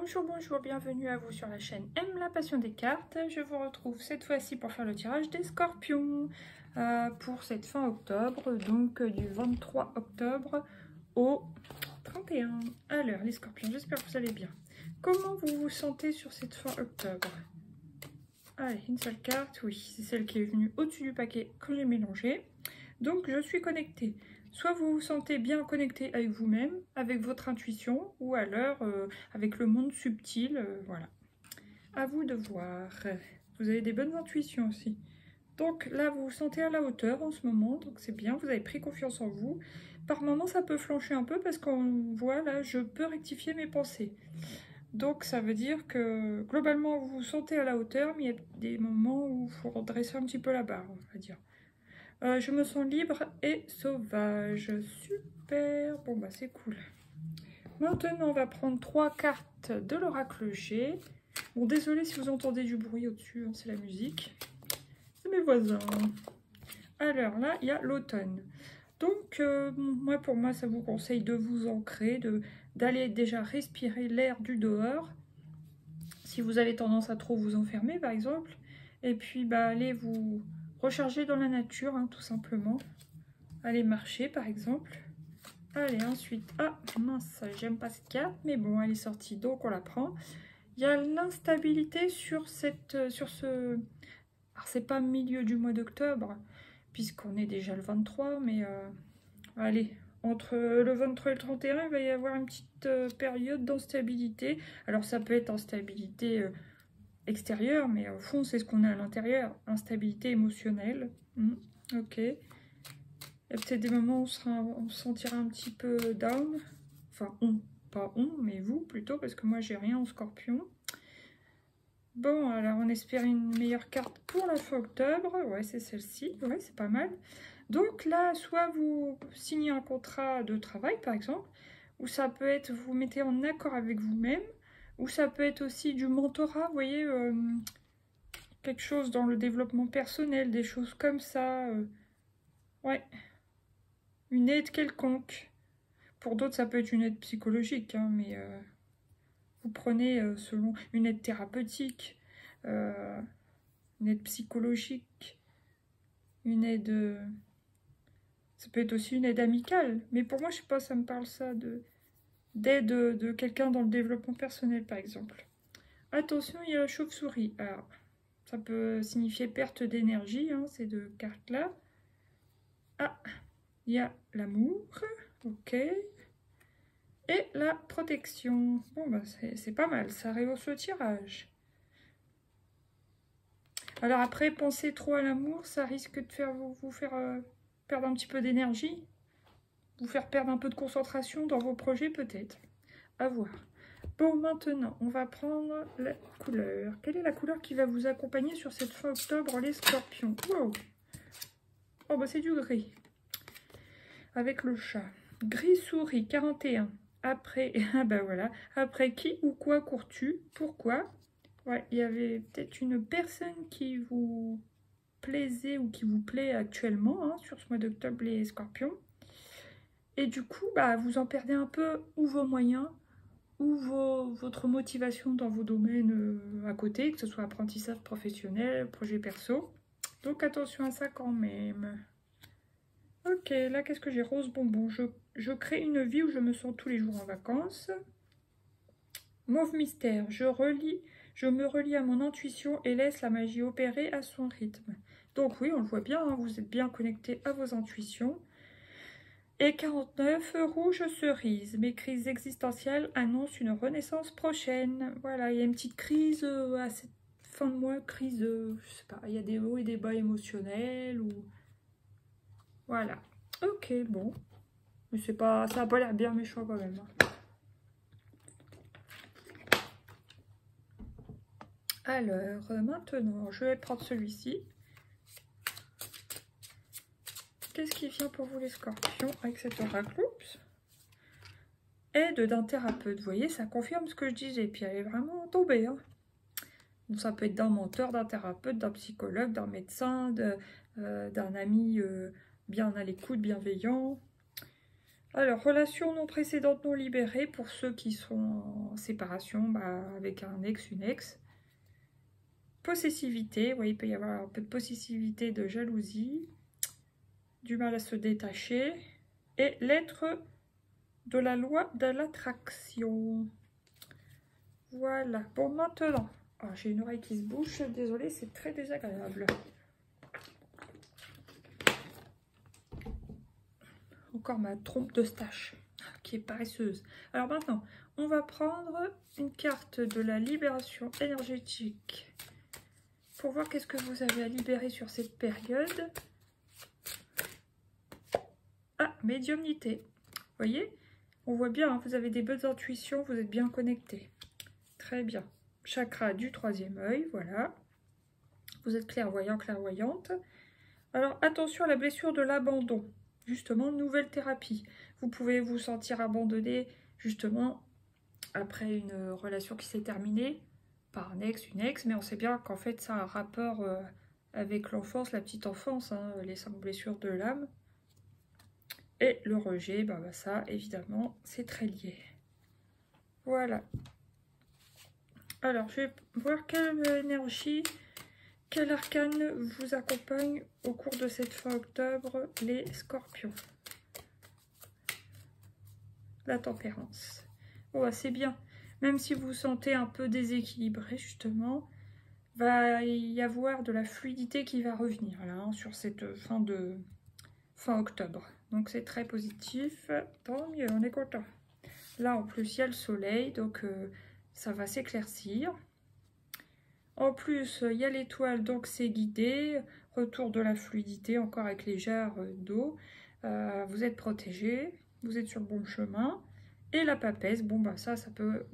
Bonjour, bonjour, bienvenue à vous sur la chaîne Aime la passion des cartes. Je vous retrouve cette fois-ci pour faire le tirage des scorpions pour cette fin octobre, donc du 23 octobre au 31. Alors les scorpions, j'espère que vous allez bien. Comment vous vous sentez sur cette fin octobre? Allez, une seule carte, oui, c'est celle qui est venue au-dessus du paquet quand j'ai mélangé. Donc je suis connectée. Soit vous vous sentez bien connecté avec vous-même, avec votre intuition, ou alors avec le monde subtil, voilà. À vous de voir. Vous avez des bonnes intuitions aussi. Donc là, vous vous sentez à la hauteur en ce moment, donc c'est bien, vous avez pris confiance en vous. Par moments, ça peut flancher un peu parce qu'on voit là, je peux rectifier mes pensées. Donc ça veut dire que globalement, vous vous sentez à la hauteur, mais il y a des moments où il faut redresser un petit peu la barre, on va dire. Je me sens libre et sauvage. Super. Bon, bah c'est cool. Maintenant, on va prendre 3 cartes de l'oracle G. Bon, désolé si vous entendez du bruit au-dessus, hein, c'est la musique. C'est mes voisins. Alors là, il y a l'automne. Donc, moi, pour moi, ça vous conseille de vous ancrer, d'aller déjà respirer l'air du dehors. Si vous avez tendance à trop vous enfermer, par exemple. Et puis, bah, allez vous recharger dans la nature, hein, tout simplement. Allez marcher, par exemple. Allez, ensuite, ah mince, j'aime pas cette carte, mais bon, elle est sortie, donc on la prend. Il y a l'instabilité sur ce... Alors, c'est pas milieu du mois d'octobre, puisqu'on est déjà le 23, mais allez, entre le 23 et le 31, il va y avoir une petite période d'instabilité. Alors, ça peut être instabilité extérieure, mais au fond, c'est ce qu'on a à l'intérieur. Instabilité émotionnelle. Ok. Il y a peut-être des moments où on se sentira un petit peu down. Enfin, pas on, mais vous plutôt, parce que moi, j'ai rien en scorpion. Bon, alors on espère une meilleure carte pour la fin octobre. Ouais, c'est celle-ci. Ouais, c'est pas mal. Donc là, soit vous signez un contrat de travail, par exemple, ou ça peut être, vous mettez en accord avec vous-même, ou ça peut être aussi du mentorat, vous voyez, quelque chose dans le développement personnel, des choses comme ça. Ouais. Une aide quelconque. Pour d'autres, ça peut être une aide psychologique, hein, mais vous prenez selon une aide thérapeutique, une aide psychologique, une aide... ça peut être aussi une aide amicale. Mais pour moi, je sais pas, ça me parle ça d'aide de quelqu'un dans le développement personnel, par exemple. Attention, il y a la chauve-souris. Alors, ça peut signifier perte d'énergie, hein, ces deux cartes-là. Ah, il y a l'amour. Ok. Et la protection. Bon, bah, c'est pas mal, ça rehausse le tirage. Alors après, penser trop à l'amour, ça risque de vous faire perdre un petit peu d'énergie. Vous faire perdre un peu de concentration dans vos projets, peut-être. À voir. Bon, maintenant, on va prendre la couleur. Quelle est la couleur qui va vous accompagner sur cette fin octobre, les scorpions? Wow. Oh, bah c'est du gris. Avec le chat. Gris souris, 41. Après, ah bah voilà, après qui ou quoi cours-tu? Pourquoi? Ouais, il y avait peut-être une personne qui vous plaisait ou qui vous plaît actuellement hein, sur ce mois d'octobre, les scorpions. Et du coup, bah, vous en perdez un peu ou vos moyens ou votre motivation dans vos domaines à côté, que ce soit apprentissage professionnel, projet perso. Donc attention à ça quand même. Ok, là, qu'est-ce que j'ai? Rose bonbon. Je crée une vie où je me sens tous les jours en vacances. Mauve mystère. Je me relie à mon intuition et laisse la magie opérer à son rythme. Donc oui, on le voit bien, hein, vous êtes bien connecté à vos intuitions. Et 49, rouge cerise. Mes crises existentielles annoncent une renaissance prochaine. Voilà, il y a une petite crise à cette fin de mois, crise, je sais pas, il y a des hauts et des bas émotionnels ou... Voilà. Ok, bon. Mais c'est pas, ça n'a pas l'air bien méchant quand même. Alors, maintenant, je vais prendre celui-ci. Qu'est-ce qui vient pour vous les scorpions avec cet oracle? Oups. Aide d'un thérapeute. Vous voyez, ça confirme ce que je disais. Puis elle est vraiment tombée. Hein. Donc, ça peut être d'un menteur, d'un thérapeute, d'un psychologue, d'un médecin, d'un ami bien à l'écoute, bienveillant. Alors, relation non précédente non libérée pour ceux qui sont en séparation avec un ex, une ex. Possessivité, oui, il peut y avoir un peu de possessivité, de jalousie, du mal à se détacher. Et l'être de la loi de l'attraction. Voilà. Bon, maintenant, j'ai une oreille qui se bouche. Désolée, c'est très désagréable. Encore ma trompe de stache qui est paresseuse. Alors maintenant, on va prendre une carte de la libération énergétique pour voir qu'est-ce que vous avez à libérer sur cette période. Ah, médiumnité. Vous voyez, on voit bien, hein, vous avez des bonnes intuitions, vous êtes bien connecté. Très bien. Chakra du troisième œil, voilà. Vous êtes clairvoyant, clairvoyante. Alors attention à la blessure de l'abandon. Justement, nouvelle thérapie. Vous pouvez vous sentir abandonné, justement, après une relation qui s'est terminée par un ex, une ex, mais on sait bien qu'en fait, ça a un rapport avec l'enfance, la petite enfance, hein, les 5 blessures de l'âme. Et le rejet, ça, évidemment, c'est très lié. Voilà. Alors, je vais voir quelle énergie, quel arcane vous accompagne au cours de cette fin octobre, les scorpions. La tempérance. Oh, c'est bien. Même si vous vous sentez un peu déséquilibré, justement, va y avoir de la fluidité qui va revenir là, hein, sur cette fin octobre. Donc, c'est très positif. Tant mieux, on est content. Là, en plus, il y a le soleil, donc ça va s'éclaircir. En plus, il y a l'étoile, donc c'est guidé. Retour de la fluidité, encore avec les jarres d'eau. Vous êtes protégé, vous êtes sur le bon chemin. Et la papesse, ça peut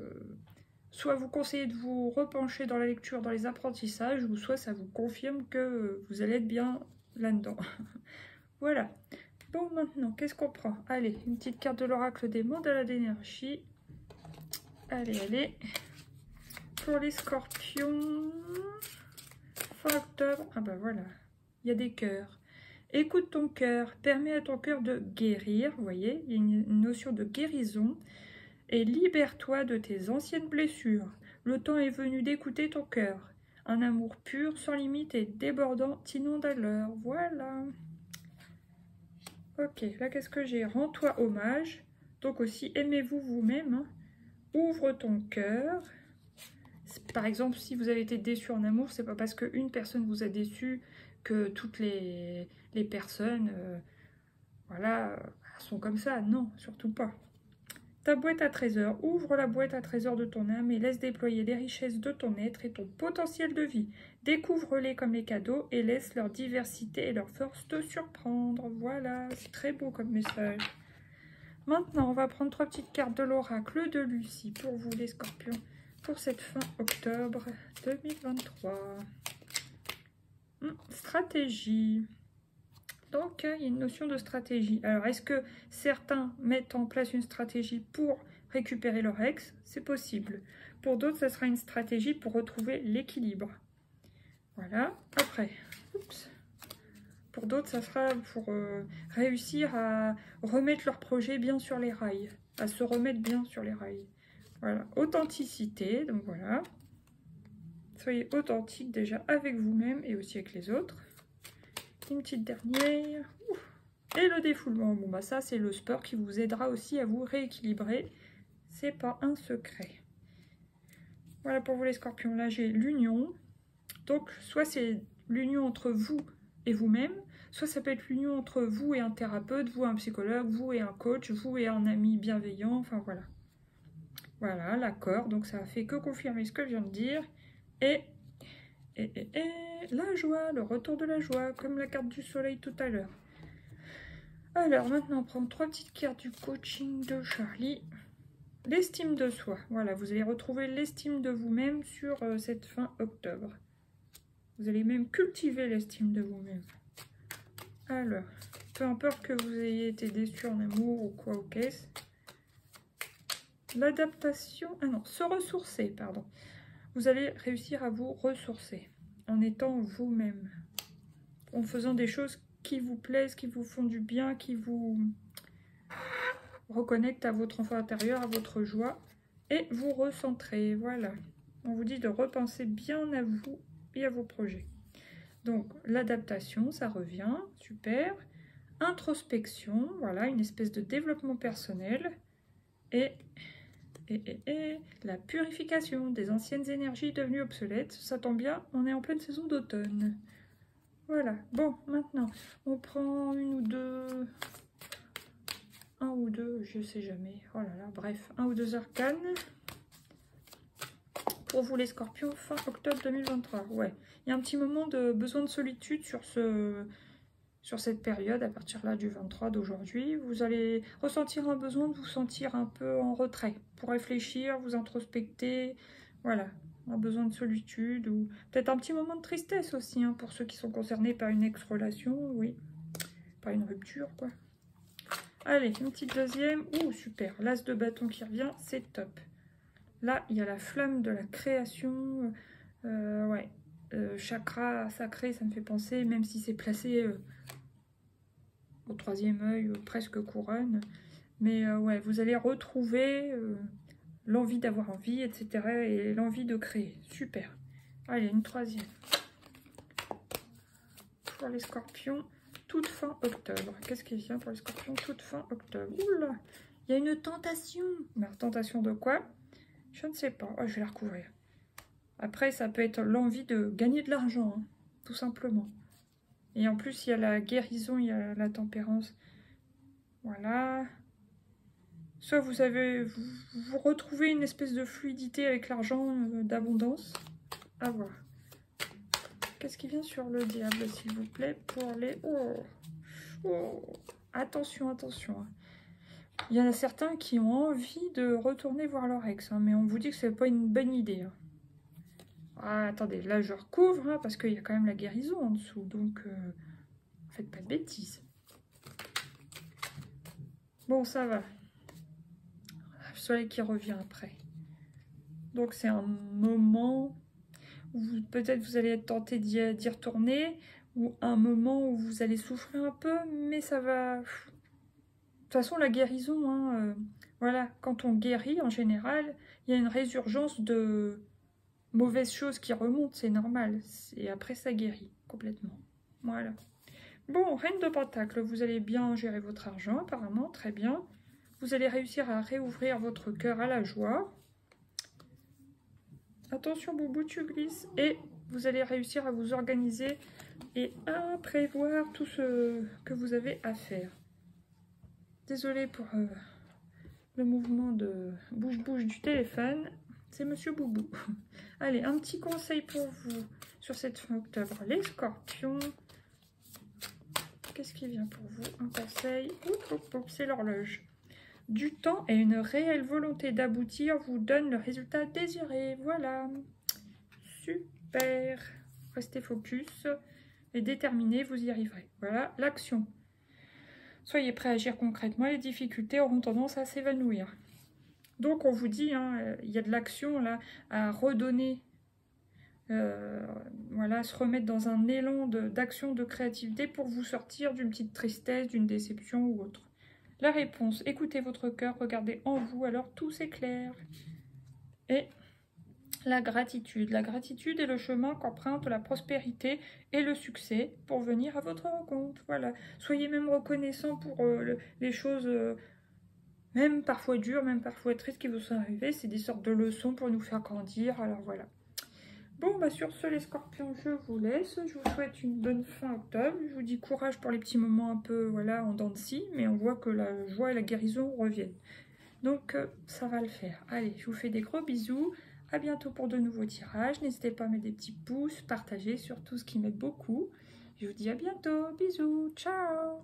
soit vous conseiller de vous repencher dans la lecture, dans les apprentissages, ou soit ça vous confirme que vous allez être bien là-dedans. Voilà. Bon, maintenant, qu'est-ce qu'on prend? Allez, une petite carte de l'oracle des mandales d'énergie. Allez, allez. Pour les scorpions, fin octobre, voilà, il y a des cœurs. Écoute ton cœur, permets à ton cœur de guérir, vous voyez, il y a une notion de guérison, et libère-toi de tes anciennes blessures. Le temps est venu d'écouter ton cœur. Un amour pur, sans limite et débordant t'inonde alors, voilà. Ok, là qu'est-ce que j'ai? Rends-toi hommage, donc aussi aimez-vous vous-même, hein. Ouvre ton cœur. Par exemple, si vous avez été déçu en amour, c'est pas parce qu'une personne vous a déçu que toutes les personnes sont comme ça. Non, surtout pas. Ta boîte à trésors, ouvre la boîte à trésors de ton âme et laisse déployer les richesses de ton être et ton potentiel de vie. Découvre-les comme les cadeaux et laisse leur diversité et leur force te surprendre. Voilà, c'est très beau comme message. Maintenant, on va prendre 3 petites cartes de l'oracle de Lucie pour vous les scorpions. Pour cette fin octobre 2023. Stratégie. Donc, il y a une notion de stratégie. Alors, est-ce que certains mettent en place une stratégie pour récupérer leur ex? C'est possible. Pour d'autres, ça sera une stratégie pour retrouver l'équilibre. Voilà. Après, pour d'autres, ça sera pour réussir à remettre leur projet bien sur les rails. À se remettre bien sur les rails. Voilà, authenticité, donc voilà. Soyez authentique déjà avec vous-même et aussi avec les autres. Une petite dernière. Et le défoulement, ça c'est le sport qui vous aidera aussi à vous rééquilibrer. C'est pas un secret. Voilà pour vous les scorpions, là j'ai l'union. Donc soit c'est l'union entre vous et vous-même, soit ça peut être l'union entre vous et un thérapeute, vous et un psychologue, vous et un coach, vous et un ami bienveillant, enfin voilà. Voilà, l'accord, donc ça a fait que confirmer ce que je viens de dire. Et la joie, le retour de la joie, comme la carte du soleil tout à l'heure. Alors, maintenant, on prend 3 petites cartes du coaching de Charlie. L'estime de soi. Voilà, vous allez retrouver l'estime de vous-même sur cette fin octobre. Vous allez même cultiver l'estime de vous-même. Alors, peu importe que vous ayez été déçu en amour ou quoi ou qu'est-ce. L'adaptation, se ressourcer, pardon. Vous allez réussir à vous ressourcer en étant vous-même, en faisant des choses qui vous plaisent, qui vous font du bien, qui vous reconnecte à votre enfant intérieur, à votre joie, et vous recentrez. Voilà. On vous dit de repenser bien à vous et à vos projets. Donc, l'adaptation, ça revient, super. Introspection, voilà, une espèce de développement personnel. Et la purification des anciennes énergies devenues obsolètes. Ça tombe bien, on est en pleine saison d'automne. Voilà. Bon, maintenant, on prend une ou deux... Un ou deux, je sais jamais. Oh là là, bref, un ou deux arcanes. Pour vous les scorpions, fin octobre 2023. Ouais, il y a un petit moment de besoin de solitude sur cette période, à partir là du 23 d'aujourd'hui. Vous allez ressentir un besoin de vous sentir un peu en retrait, pour réfléchir, vous introspecter. Voilà, un besoin de solitude, ou peut-être un petit moment de tristesse aussi, hein, pour ceux qui sont concernés par une ex-relation, oui. Par une rupture, quoi. Allez, une petite deuxième. Ouh, super, l'as de bâton qui revient, c'est top. Là, il y a la flamme de la création. Ouais, chakra sacré, ça me fait penser, même si c'est placé au troisième œil, presque couronne. Mais ouais, vous allez retrouver l'envie d'avoir envie, etc. Et l'envie de créer. Super. Allez, une troisième. Pour les scorpions, toute fin octobre. Qu'est-ce qui vient pour les scorpions, toute fin octobre? Oula, il y a une tentation. Mais tentation de quoi? Je ne sais pas. Oh, je vais la recouvrir. Après, ça peut être l'envie de gagner de l'argent, hein, tout simplement. Et en plus, il y a la guérison, il y a la tempérance. Voilà. Soit vous retrouvez une espèce de fluidité avec l'argent, d'abondance. À voir. Qu'est-ce qui vient sur le diable, s'il vous plaît, pour les... Oh, oh. Attention, attention. Il y en a certains qui ont envie de retourner voir leur ex, hein, mais on vous dit que c'est pas une bonne idée. Hein. Ah, attendez, là je recouvre, hein, parce qu'il y a quand même la guérison en dessous, donc faites pas de bêtises. Bon, ça va. Le soleil qui revient après. Donc c'est un moment où peut-être vous allez être tenté d'y retourner, ou un moment où vous allez souffrir un peu, mais ça va... De toute façon, la guérison, hein, voilà, quand on guérit, en général, il y a une résurgence de mauvaises choses qui remontent, c'est normal. Et après, ça guérit complètement. Voilà. Bon, Reine de Pentacle, vous allez bien gérer votre argent, apparemment, très bien. Vous allez réussir à réouvrir votre cœur à la joie. Attention, Boubou, tu glisses. Et vous allez réussir à vous organiser et à prévoir tout ce que vous avez à faire. Désolée pour le mouvement de bouge-bouge du téléphone. C'est Monsieur Boubou. Allez, un petit conseil pour vous sur cette fin octobre. Les scorpions. Qu'est-ce qui vient pour vous? Un conseil. C'est l'horloge. Du temps et une réelle volonté d'aboutir vous donnent le résultat désiré. Voilà. Super. Restez focus et déterminé, vous y arriverez. Voilà, l'action. Soyez prêts à agir concrètement, les difficultés auront tendance à s'évanouir. Donc on vous dit, hein, il y a de l'action là à redonner, voilà, se remettre dans un élan d'action, de créativité pour vous sortir d'une petite tristesse, d'une déception ou autre. La réponse, écoutez votre cœur, regardez en vous, alors tout s'éclaire. Et la gratitude est le chemin qu'emprunte la prospérité et le succès pour venir à votre rencontre. Voilà, soyez même reconnaissant pour les choses, même parfois dures, même parfois tristes qui vous sont arrivées. C'est des sortes de leçons pour nous faire grandir, alors voilà. Bon, bah sur ce, les scorpions, je vous laisse. Je vous souhaite une bonne fin octobre. Je vous dis courage pour les petits moments un peu, voilà, en dents de scie, mais on voit que la joie et la guérison reviennent. Donc, ça va le faire. Allez, je vous fais des gros bisous. À bientôt pour de nouveaux tirages. N'hésitez pas à mettre des petits pouces, partager surtout ce qui m'aide beaucoup. Je vous dis à bientôt. Bisous. Ciao.